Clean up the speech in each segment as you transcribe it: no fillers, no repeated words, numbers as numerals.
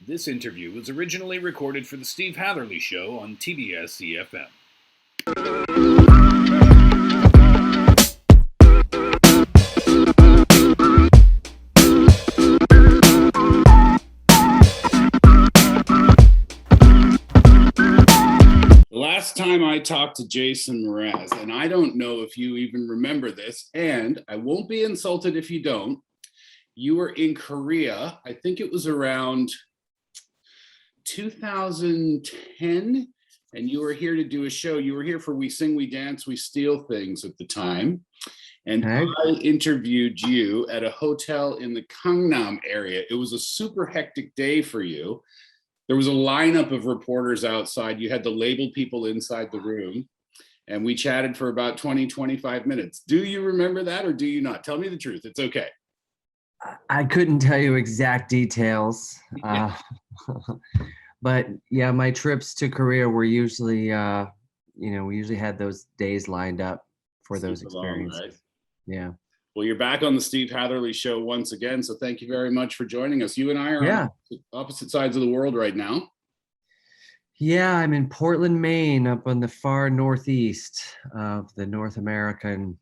This interview was originally recorded for the Steve Hatherly Show on TBS EFM. Last time I talked to Jason Mraz, and I don't know if you even remember this, and I won't be insulted if you don't. You were in Korea, I think it was around 2010, and you were here to do a show. You were here for We Sing, We Dance, We Steal Things at the time. And Okay. I interviewed you at a hotel in the Gangnam area. It was a super hectic day for you. There was a lineup of reporters outside. You had to label people inside the room. And we chatted for about 20, 25 minutes. Do you remember that or do you not? Tell me the truth. It's okay. I couldn't tell you exact details, but yeah, my trips to Korea were usually, we usually had those days lined up for those Super long, experiences. right? Yeah. Well, you're back on the Steve Hatherly Show once again. So thank you very much for joining us. You and I are Yeah. on opposite sides of the world right now. Yeah, I'm in Portland, Maine, up on the far northeast of the North American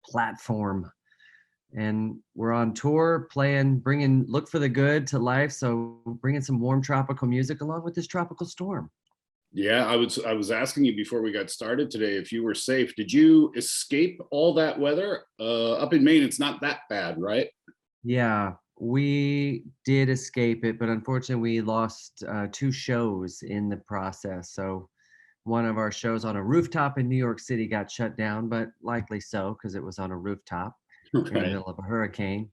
platform. And we're on tour playing, Look for the Good to life. So bringing some warm tropical music along with this tropical storm. Yeah, I was asking you before we got started today if you were safe. Did you escape all that weather? Up in Maine, it's not that bad, right? Yeah, we did escape it, but unfortunately we lost 2 shows in the process. So one of our shows on a rooftop in New York City got shut down, but likely so because it was on a rooftop in the Okay. middle of a hurricane.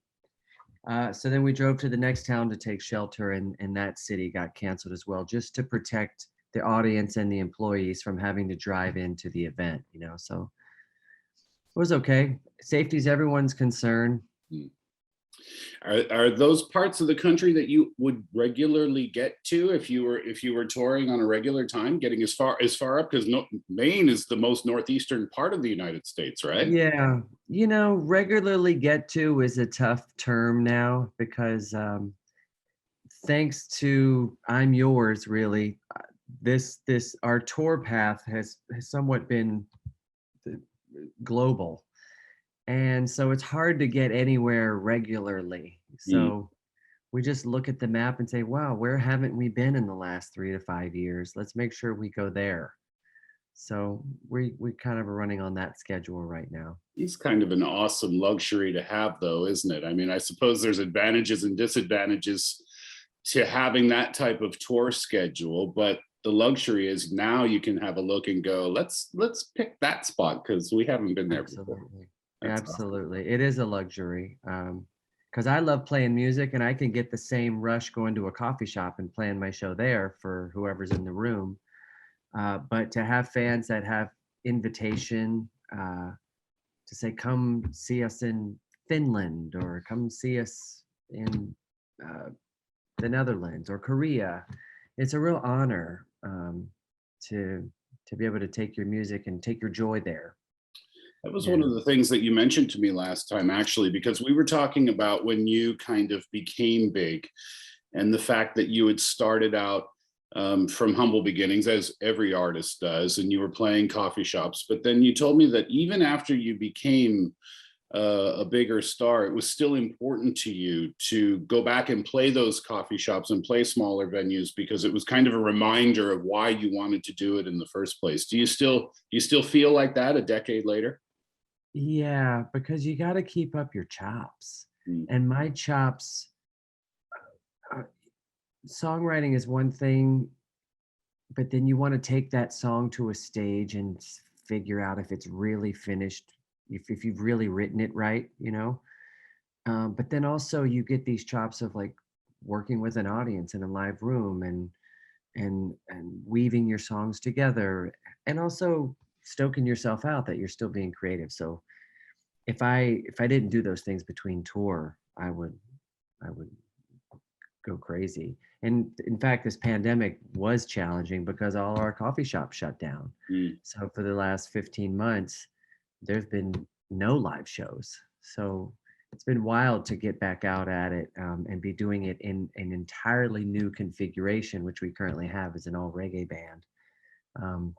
So then we drove to the next town to take shelter, and that city got canceled as well, just to protect the audience and the employees from having to drive into the event, So it was okay. Safety is everyone's concern. Are those parts of the country that you would regularly get to if you were touring on a regular time, getting as far up? Because Maine is the most northeastern part of the United States, right? Yeah, regularly get to is a tough term now because thanks to I'm Yours, really, this our tour path has somewhat been global, and so it's hard to get anywhere regularly. So we just look at the map and say, wow, where haven't we been in the last 3 to 5 years? Let's make sure we go there. So we kind of are running on that schedule right now. It's kind of an awesome luxury to have, though, isn't it? I mean, I suppose there's advantages and disadvantages to having that type of tour schedule, but the luxury is now you can have a look and go, let's pick that spot because we haven't been there before. Absolutely. That's Absolutely. It is a luxury. Because I love playing music and I can get the same rush going to a coffee shop and playing my show there for whoever's in the room. But to have fans that have invitation to say, come see us in Finland or come see us in the Netherlands or Korea, it's a real honor to be able to take your music and take your joy there. That was Yeah. one of the things that you mentioned to me last time, actually, because we were talking about when you kind of became big and the fact that you had started out from humble beginnings, as every artist does, and you were playing coffee shops. But then you told me that even after you became a bigger star, it was still important to you to go back and play those coffee shops and play smaller venues because it was kind of a reminder of why you wanted to do it in the first place. Do you still feel like that a decade later? Yeah, because you got to keep up your chops. Mm. And my chops, uh, songwriting is one thing, but then you want to take that song to a stage and figure out if it's really finished, if you've really written it right. But then also you get these chops of like working with an audience in a live room and weaving your songs together, and also stoking yourself out that you're still being creative. So if I didn't do those things between tour, I would go crazy. And in fact, this pandemic was challenging because all our coffee shops shut down. Mm. So for the last 15 months, there's been no live shows. So it's been wild to get back out at it, and be doing it in an entirely new configuration, which we currently have as an all reggae band,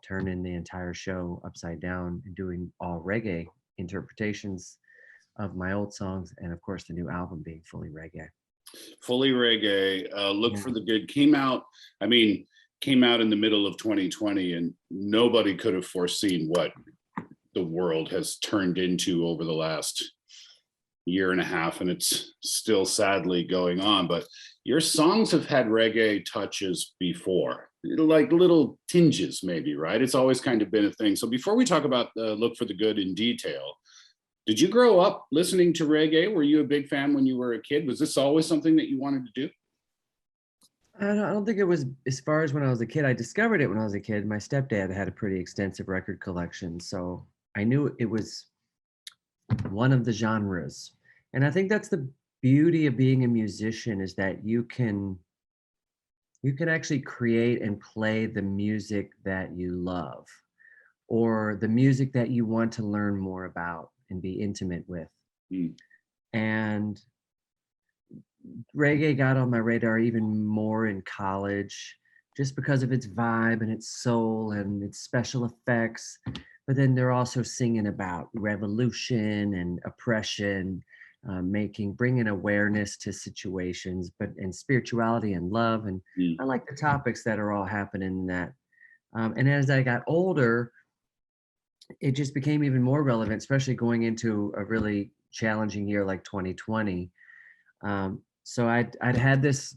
turning the entire show upside down and doing all reggae interpretations of my old songs, and of course the new album being fully reggae. Fully reggae. Look Yeah. for the Good came out. I mean, came out in the middle of 2020, and nobody could have foreseen what the world has turned into over the last year and a half, and it's still sadly going on. But your songs have had reggae touches before, like little tinges, maybe, right? It's always kind of been a thing. So before we talk about Look for the Good in detail, did you grow up listening to reggae? Were you a big fan when you were a kid? Was this always something that you wanted to do? I don't think it was as far as when I was a kid. I discovered it when I was a kid. My stepdad had a pretty extensive record collection, so I knew it was one of the genres. And I think that's the beauty of being a musician, is that you can actually create and play the music that you love, or the music that you want to learn more about and be intimate with. Mm. And reggae got on my radar even more in college, just because of its vibe and its soul and its special effects. But then they're also singing about revolution and oppression, bringing awareness to situations, but and spirituality and love. And Mm. I like the topics that are all happening in that. And as I got older, it just became even more relevant, especially going into a really challenging year like 2020. So I'd had this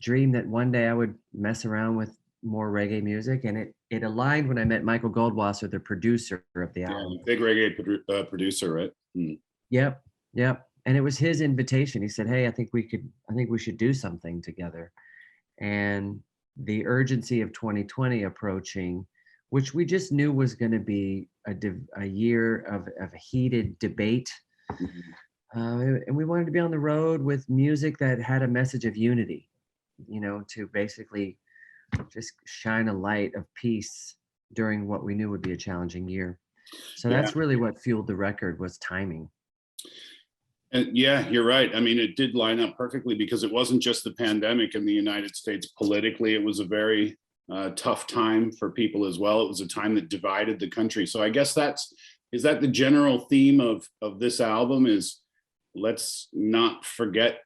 dream that one day I would mess around with more reggae music, and it aligned when I met Michael Goldwasser, the producer of the Yeah, album. big reggae producer, right? Mm. Yep, yep. And it was his invitation. He said, "Hey, I think we should do something together." And the urgency of 2020 approaching, which we just knew was going to be a year of heated debate. Mhm. And we wanted to be on the road with music that had a message of unity, to basically just shine a light of peace during what we knew would be a challenging year. So Yeah. that's really what fueled the record, was timing. And yeah, you're right. I mean, it did line up perfectly because it wasn't just the pandemic in the United States. Politically, it was a very tough time for people as well. It was a time that divided the country. So I guess is that the general theme of this album, is let's not forget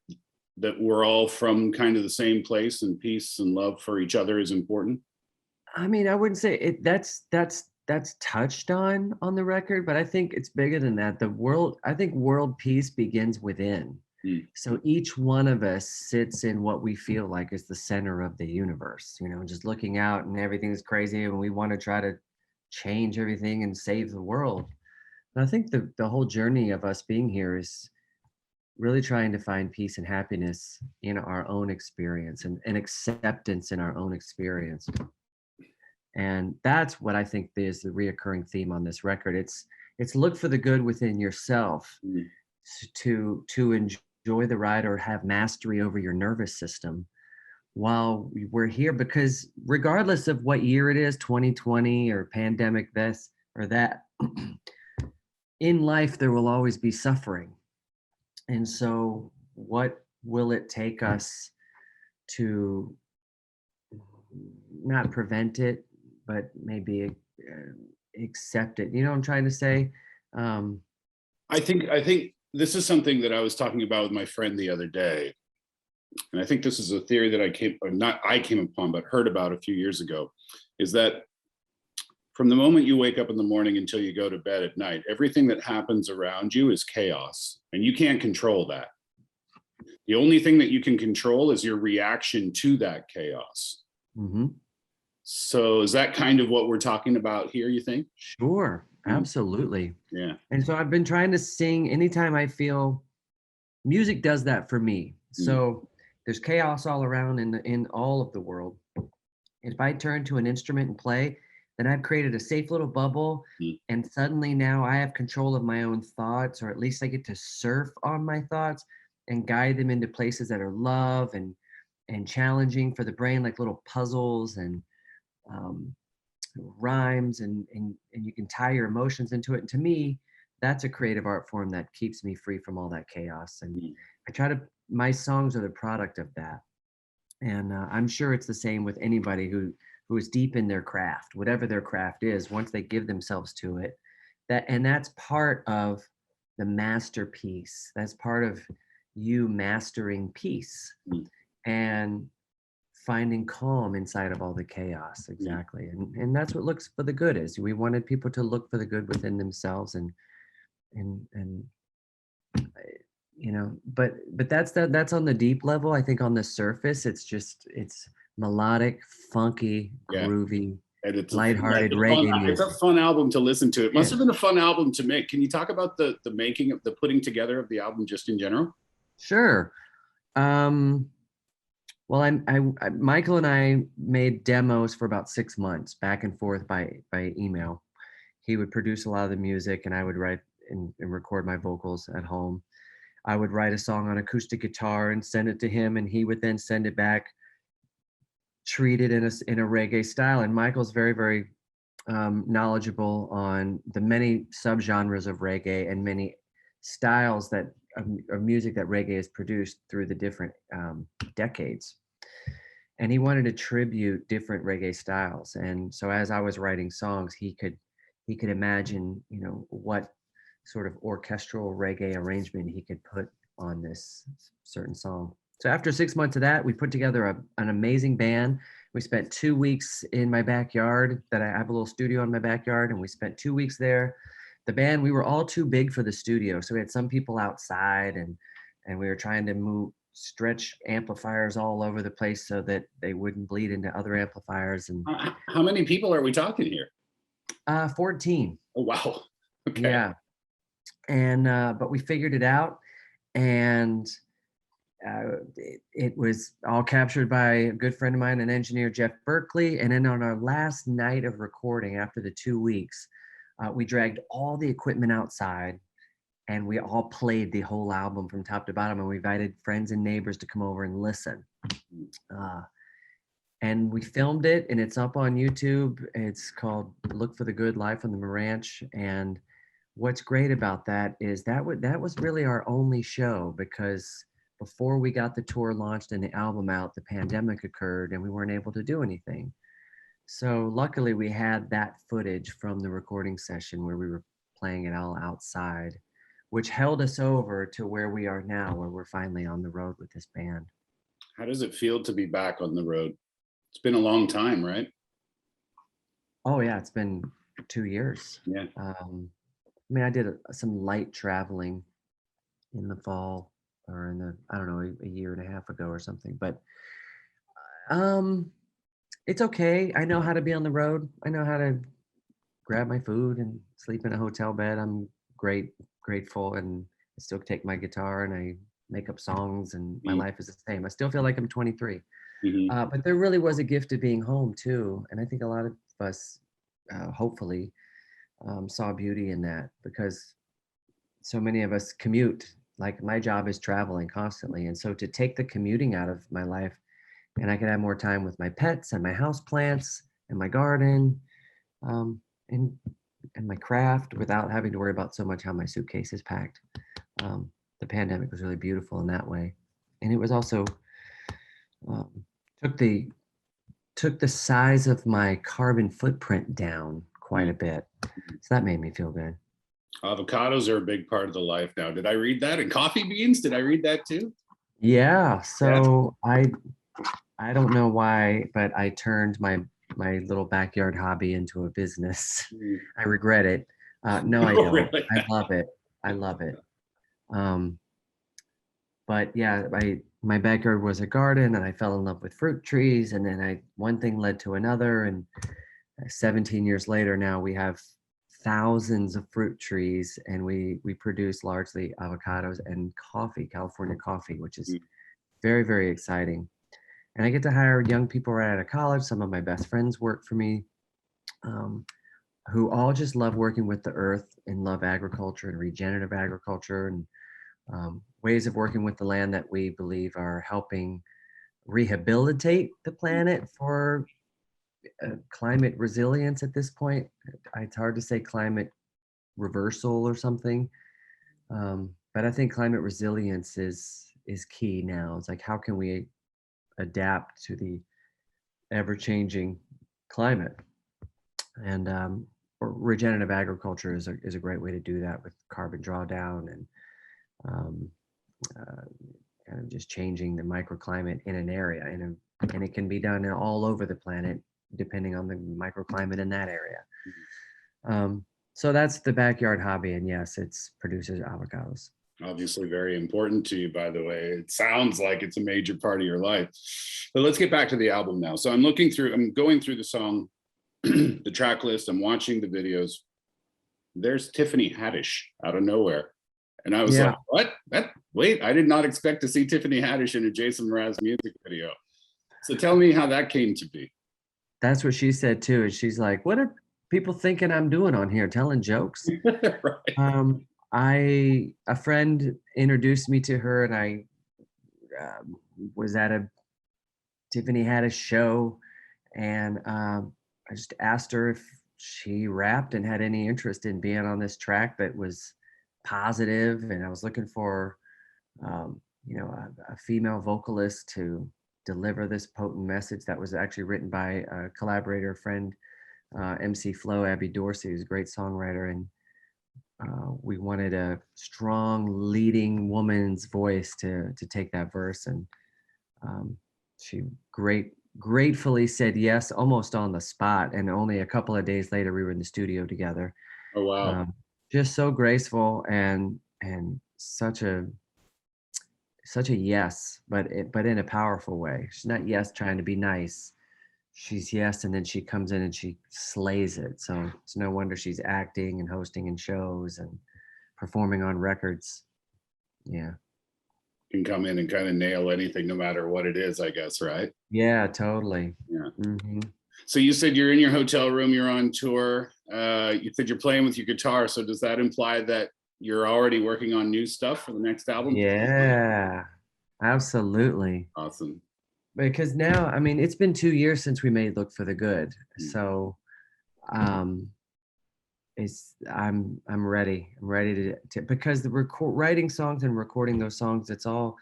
that we're all from kind of the same place, and peace and love for each other is important. I mean, I wouldn't say it that's touched on the record, but I think it's bigger than that. I think world peace begins within. Mm. So each one of us sits in what we feel like is the center of the universe, just looking out and everything's crazy and we want to try to change everything and save the world. And I think the whole journey of us being here is really trying to find peace and happiness in our own experience, and acceptance in our own experience. And that's what I think is the reoccurring theme on this record. It's look for the good within yourself, Mm. to enjoy the ride or have mastery over your nervous system while we're here, because regardless of what year it is, 2020 or pandemic, this or that, in life there will always be suffering. And so what will it take us to not prevent it, but maybe accept it? You know what I'm trying to say? Um, I think this is something that I was talking about with my friend the other day, and I think this is a theory that I came upon, but heard about a few years ago, is that from the moment you wake up in the morning until you go to bed at night, everything that happens around you is chaos, and you can't control that. The only thing that you can control is your reaction to that chaos. mhm. So is that kind of what we're talking about here, you think? Sure, Mm. absolutely. Yeah. And so I've been trying to sing anytime I feel music does that for me. Mm. So there's chaos all around in all of the world. If I turn to an instrument and play, then I've created a safe little bubble, Mm. and suddenly now I have control of my own thoughts, or at least I get to surf on my thoughts and guide them into places that are love and challenging for the brain, like little puzzles and um, rhymes, and you can tie your emotions into it. And to me, that's a creative art form that keeps me free from all that chaos. And Mm. I try to, my songs are the product of that. And I'm sure it's the same with anybody who is deep in their craft, whatever their craft is. Once they give themselves to it, that's part of the masterpiece. That's part of you mastering peace Mm. and finding calm inside of all the chaos. Mm. Exactly. And that's what looks for the good is. We wanted people to look for the good within themselves and but that's on the deep level. I think on the surface it's melodic, funky, Yeah. groovy, And lighthearted reggae it's a music. fun album to listen to. It must Yeah, have been a fun album to make. Can you talk about the making of the putting together of the album just in general? sure. um well, Michael and I made demos for about 6 months back and forth by email. He would produce a lot of the music and I would write and record my vocals at home. I would write a song on acoustic guitar and send it to him, and he would then send it back, treat it in a reggae style. And Michael's very, very knowledgeable on the many subgenres of reggae and many styles of music that reggae has produced through the different decades. And he wanted to tribute different reggae styles. And so as I was writing songs, he could imagine, what sort of orchestral reggae arrangement he could put on this certain song. So after 6 months of that, we put together an amazing band. We spent 2 weeks in my backyard. That I have a little studio in my backyard, and we spent 2 weeks there. The band, we were all too big for the studio, so we had some people outside, and we were trying to stretch amplifiers all over the place so that they wouldn't bleed into other amplifiers. And How many people are we talking here? 14. Oh, wow. Okay. Yeah. And but we figured it out, and it was all captured by a good friend of mine, an engineer, Jeff Berkeley. And then on our last night of recording, after the 2 weeks, we dragged all the equipment outside, and we all played the whole album from top to bottom, and we invited friends and neighbors to come over and listen. uh, and we filmed it, and it's up on YouTube. It's called Look for the Good, Live from the Ranch. And what's great about that is that was really our only show, because before we got the tour launched and the album out, the pandemic occurred and we weren't able to do anything. So luckily we had that footage from the recording session where we were playing it all outside, which held us over to where we are now, where we're finally on the road with this band. How does it feel to be back on the road? It's been a long time, right? Oh yeah, it's been 2 years. Yeah. I mean, I did some light traveling in the fall, or in the, I don't know, a year and a half ago or something. But um, it's okay. I know how to be on the road. I know how to grab my food and sleep in a hotel bed. I'm grateful, and I still take my guitar and I make up songs, and my Mm. life is the same. I still feel like I'm 23. Mhm. But there really was a gift of being home too, and I think a lot of us, hopefully, saw beauty in that, because so many of us commute. Like my job is traveling constantly, and so to take the commuting out of my life, and I could have more time with my pets and my house plants and my garden, um, and and my craft without having to worry about so much how my suitcase is packed. Um, the pandemic was really beautiful in that way, and it was also um, took the took the size of my carbon footprint down quite Mm. a bit. So that made me feel good. Avocados are a big part of the life now. Did I read that? And coffee beans? Did I read that too? Yeah, Yeah. so I don't know why, but I turned my little backyard hobby into a business. Mm. I regret it. No, I Oh, don't. really? I love it. I love it. Um, but yeah, my backyard was a garden, and I fell in love with fruit trees, and then I one thing led to another, and 17 years later now we have thousands of fruit trees, and we produce largely avocados and coffee, California coffee, which is Mm. very, very exciting. And I get to hire young people right out of college. Some of my best friends work for me, um, who all just love working with the earth and love agriculture and regenerative agriculture, and ways of working with the land that we believe are helping rehabilitate the planet for climate resilience at this point. It's hard to say climate reversal or something. But I think climate resilience is key now. It's like, how can we adapt to the ever-changing climate? And regenerative agriculture is a great way to do that, with carbon drawdown and um, uh, kind of just changing the microclimate in an area, and it can be done all over the planet depending on the microclimate in that area. So that's the backyard hobby, and yes, it's produces avocados. Obviously very important to you, by the way. It sounds like it's a major part of your life. But let's get back to the album now. So I'm going through the song, the track list, I'm watching the videos. There's Tiffany Haddix out of nowhere. And I was Yeah, like, what? Wait, I did not expect to see Tiffany Haddix in a Jason Mraz music video. So tell me how that came to be. that's what she said too. And she's like, "What are people thinking I'm doing on here? Telling jokes?" Right. A friend introduced me to her, and I was at a Tiffany Haddish show, and I just asked her if she rapped and had any interest in being on this track that was positive, and I was looking for a female vocalist to deliver this potent message that was actually written by a collaborator friend, MC Flo, Abby Dorsey, who's a great songwriter, and we wanted a strong leading woman's voice to take that verse, and she gratefully said yes, almost on the spot. And only a couple of days later, we were in the studio together. Oh, wow. Just so graceful and such a yes, but in a powerful way. She's not yes trying to be nice. She's yes, and then she comes in and she slays it. So it's no wonder she's acting and hosting in shows and performing on records. Yeah. Can come in and kind of nail anything, no matter what it is, I guess, right? Yeah, totally. Yeah. Mm-hmm. So you said you're in your hotel room, you're on tour. You said you're playing with your guitar. So does that imply that you're already working on new stuff for the next album? Yeah, absolutely. Awesome. Because now, I mean, it's been 2 years since we made Look for the Good. So I'm ready. I'm ready to because the writing songs and recording those songs, it's all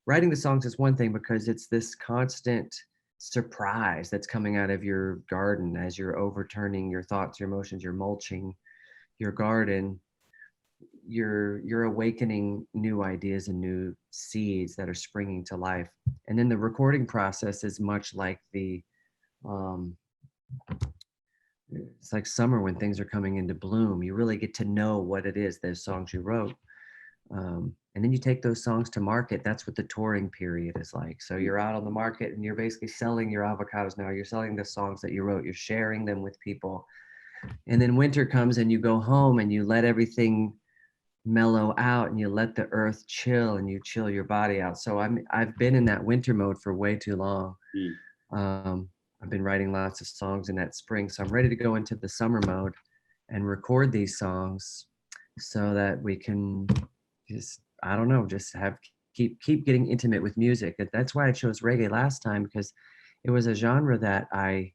writing the songs is one thing, because it's this constant surprise that's coming out of your garden as you're overturning your thoughts, your emotions, you're mulching your garden. You're awakening new ideas and new seeds that are springing to life. And then the recording process is much like it's like summer when things are coming into bloom. You really get to know what it is, those songs you wrote. And then you take those songs to market. That's what the touring period is like. So you're out on the market and you're basically selling your avocados now. You're selling the songs that you wrote. You're sharing them with people. And then winter comes and you go home and you let everything mellow out and you let the earth chill and you chill your body out. So I've been in that winter mode for way too long. I've been writing lots of songs in that spring, so I'm ready to go into the summer mode and record these songs so that we can just, I don't know, just keep getting intimate with music. That's why I chose reggae last time, because it was a genre that I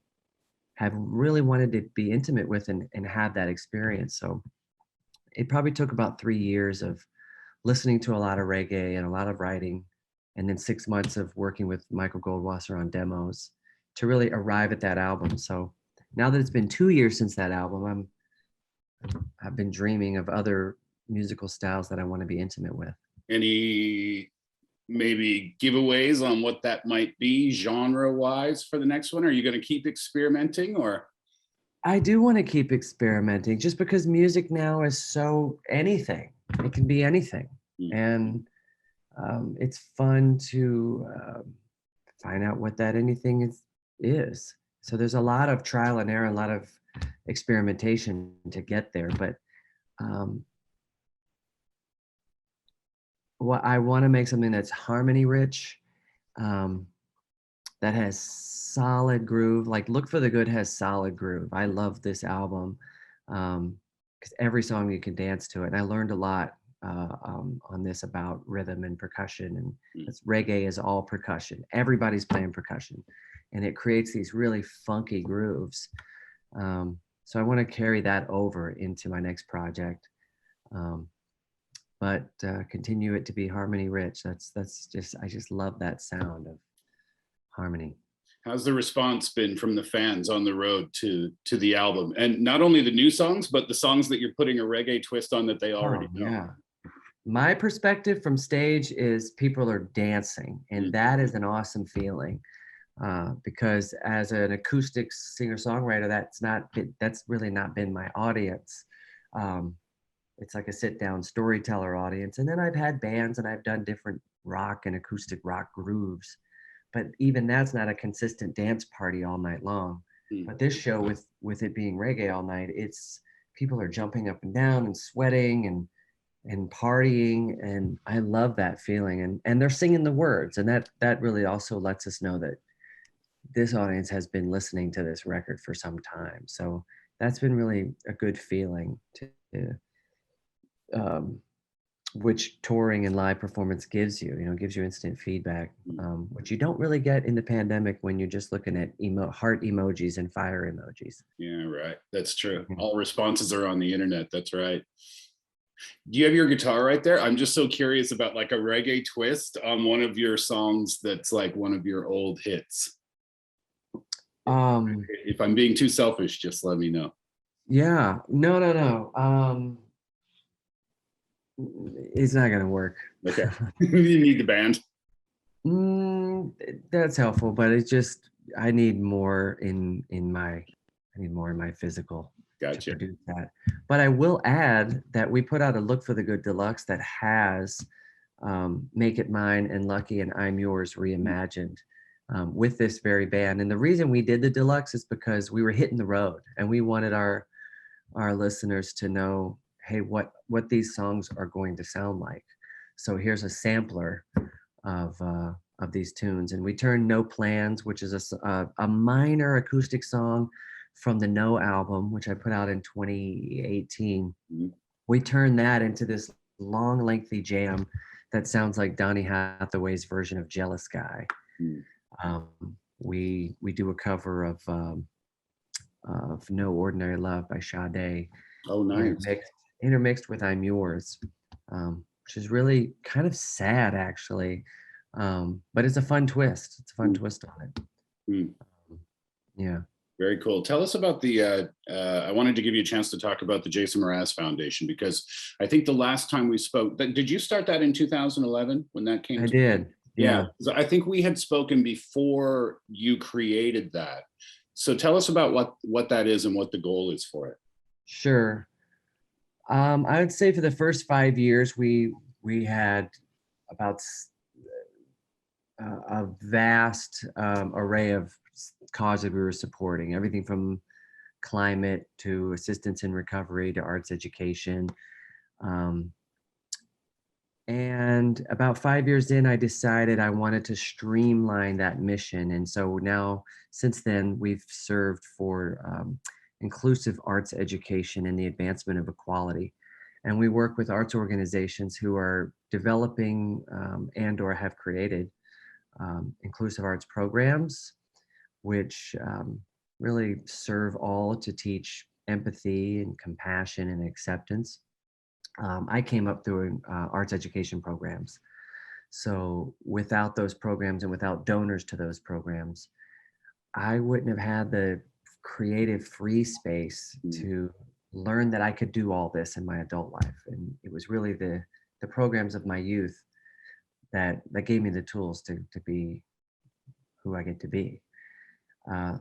have really wanted to be intimate with and have that experience. So it probably took about 3 years of listening to a lot of reggae and a lot of writing, and then 6 months of working with Michael Goldwasser on demos to really arrive at that album. So now that it's been 2 years since that album, I've been dreaming of other musical styles that I want to be intimate with. Any maybe giveaways on what that might be genre wise for the next one? Are you going to keep experimenting, or? I do want to keep experimenting, just because music now is so anything. It can be anything. And it's fun to find out what that anything is. So there's a lot of trial and error, a lot of experimentation to get there. But what I want to make something that's harmony rich, that has solid groove. Like Look for the Good has solid groove. I love this album because every song you can dance to it. And I learned a lot on this about rhythm and percussion. And reggae is all percussion. Everybody's playing percussion, and it creates these really funky grooves. So I want to carry that over into my next project, but continue it to be harmony rich. That's just, I just love that sound of harmony. How's the response been from the fans on the road to the album, and not only the new songs, but the songs that you're putting a reggae twist on that they already Oh know? yeah. My perspective from stage is people are dancing, and Mm. that is an awesome feeling. Because as an acoustic singer-songwriter, that's really not been my audience. Um, it's like a sit-down storyteller audience. And then I've had bands and I've done different rock and acoustic rock grooves, but even that's not a consistent dance party all night long. Mm. But this show, with it being reggae all night, it's people are jumping up and down and sweating and partying, and I love that feeling. And they're singing the words, and that really also lets us know that this audience has been listening to this record for some time. So that's been really a good feeling um, which touring and live performance gives you, gives you instant feedback, which you don't really get in the pandemic when you're just looking at heart emojis and fire emojis. Yeah, right. That's true. Mhm. All responses are on the internet. That's right. Do you have your guitar right there? I'm just so curious about like a reggae twist on one of your songs that's like one of your old hits. Um, If I'm being too selfish, just let me know. yeah, no. It's not gonna work. Okay. You need the band. That's helpful, but it's just I need more I need more in my physical to Gotcha. produce that. But I will add that we put out a Look for the Good Deluxe that has Make It Mine and Lucky and I'm Yours reimagined with this very band. And the reason we did the deluxe is because we were hitting the road and we wanted our listeners to know, hey, what these songs are going to sound like. So here's a sampler of these tunes, and we turned No Plans, which is a minor acoustic song from the No album, which I put out in 2018. Mhm. We turned that into this long, lengthy jam that sounds like Donny Hathaway's version of Jealous Guy. Mm. Um, we do a cover of No Ordinary Love by Sade, Oh, nice. intermixed with I'm Yours, which is really kind of sad actually, but it's a fun twist. It's a fun Mm. twist on it. Mm. Yeah, Very cool. Tell us about I wanted to give you a chance to talk about the Jason Mraz Foundation, because I think the last time we spoke, did you start that in 2011 when that came I to? did. Yeah, Yeah, 'cause I think we had spoken before you created that. So tell us about what that is and what the goal is for it. sure. I would say for the first 5 years, we had about a vast array of causes we were supporting, everything from climate to assistance in recovery to arts education. Um, and about 5 years in, I decided I wanted to streamline that mission. And so now, since then, we've served for inclusive arts education and the advancement of equality. And we work with arts organizations who are developing and or have created inclusive arts programs, which really serve all to teach empathy and compassion and acceptance. I came up through arts education programs. So without those programs and without donors to those programs, I wouldn't have had the creative free space Mm. to learn that I could do all this in my adult life. And it was really the programs of my youth that gave me the tools to be who I get to be.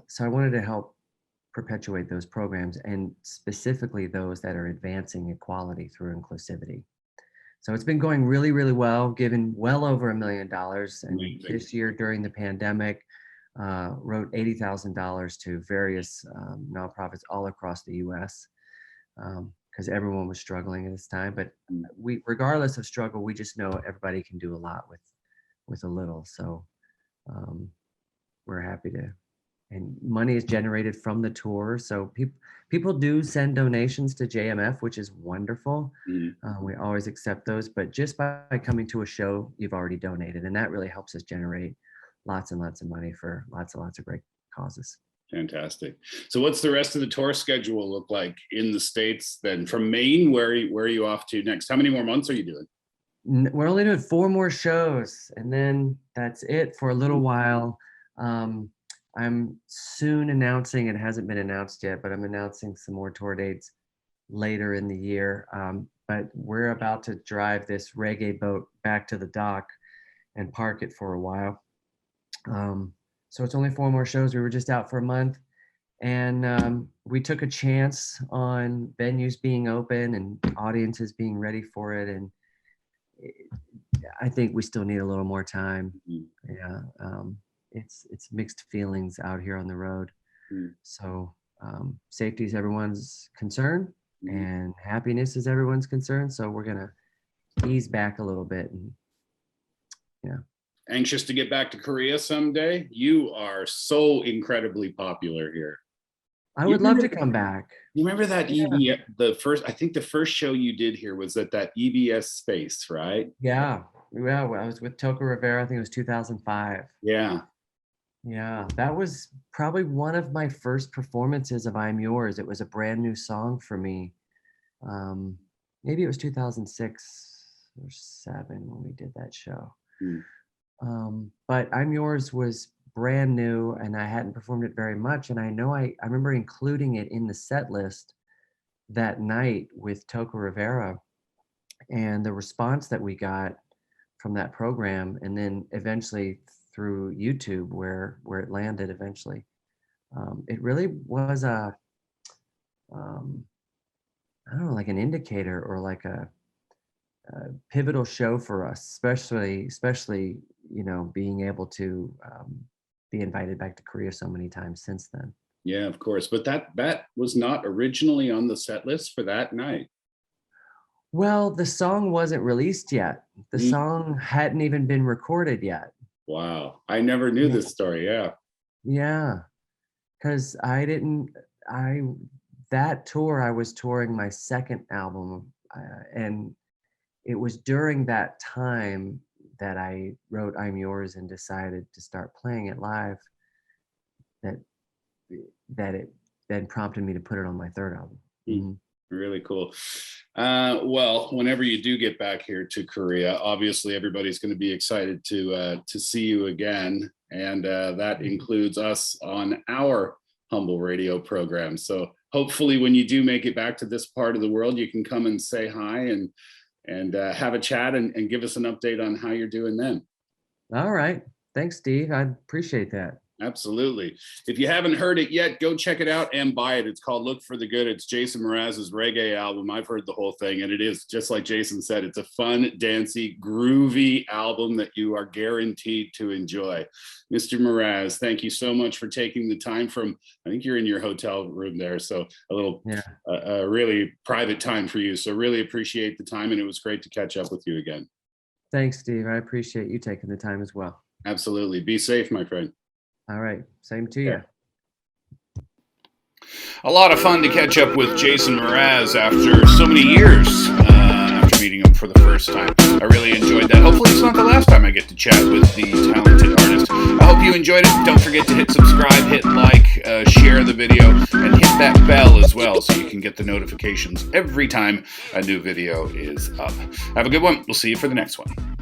So I wanted to help perpetuate those programs and specifically those that are advancing equality through inclusivity. So it's been going really, really well, given well over $1 million. And Amazing. this year during the pandemic, wrote $80,000 to various nonprofits all across the US because everyone was struggling at this time. But Mm. regardless of struggle, we just know everybody can do a lot with a little. So um, we're happy to, and money is generated from the tour. So people do send donations to JMF, which is wonderful. Mm. We always accept those, but just by coming to a show, you've already donated, and that really helps us generate lots and lots of money for lots and lots of great causes. Fantastic. So what's the rest of the tour schedule look like in the States then? From Maine, where are you off to next? How many more months are you doing? We're only doing 4 more shows, and then that's it for a little while. I'm soon announcing, it hasn't been announced yet, but I'm announcing some more tour dates later in the year. But we're about to drive this reggae boat back to the dock and park it for a while. So it's only 4 more shows. We were just out for a month, and we took a chance on venues being open and audiences being ready for it. And I think we still need a little more time. Yeah. It's mixed feelings out here on the road. So safety is everyone's concern, and happiness is everyone's concern. So we're gonna ease back a little bit. And yeah. Anxious to get back to Korea someday? You are so incredibly popular here. I would love to come back. You remember that I think the first show you did here was at that EBS space, right? Yeah. Well, I was with Toca Rivera. I think it was 2005. Yeah. Yeah, that was probably one of my first performances of I'm Yours. It was a brand new song for me. Maybe it was 2006 or 7 when we did that show. But I'm Yours was brand new, and I hadn't performed it very much. And I know I remember including it in the set list that night with Toca Rivera, and the response that we got from that program, and then eventually through YouTube where it landed eventually. It really was I don't know, like an indicator or like a pivotal show for us, especially, you know, being able to be invited back to Korea so many times since then. Yeah, of course. But that was not originally on the set list for that night. Well, the song wasn't released yet. The song hadn't even been recorded yet. Wow. I never knew this story. Yeah. Yeah. Because that tour, I was touring my second album. And it was during that time that I wrote I'm Yours and decided to start playing it live that it then prompted me to put it on my third album. Really cool. Well, whenever you do get back here to Korea, obviously everybody's going to be excited to see you again, and that includes us on our Humble Radio program. So hopefully, when you do make it back to this part of the world, you can come and say hi and have a chat and give us an update on how you're doing then. All right. Thanks, Steve. I appreciate that. Absolutely. If you haven't heard it yet, go check it out and buy it. It's called Look for the Good. It's Jason Mraz's reggae album. I've heard the whole thing, and it is, just like Jason said, it's a fun, dancey, groovy album that you are guaranteed to enjoy. Mr. Mraz, thank you so much for taking the time from, I think you're in your hotel room there, so a little, really private time for you. So really appreciate the time, and it was great to catch up with you again. Thanks, Steve. I appreciate you taking the time as well. Absolutely. Be safe, my friend. All right. Same to you. A lot of fun to catch up with Jason Mraz after so many years, after meeting him for the first time. I really enjoyed that. Hopefully it's not the last time I get to chat with the talented artist. I hope you enjoyed it. Don't forget to hit subscribe, hit like, share the video, and hit that bell as well so you can get the notifications every time a new video is up. Have a good one. We'll see you for the next one.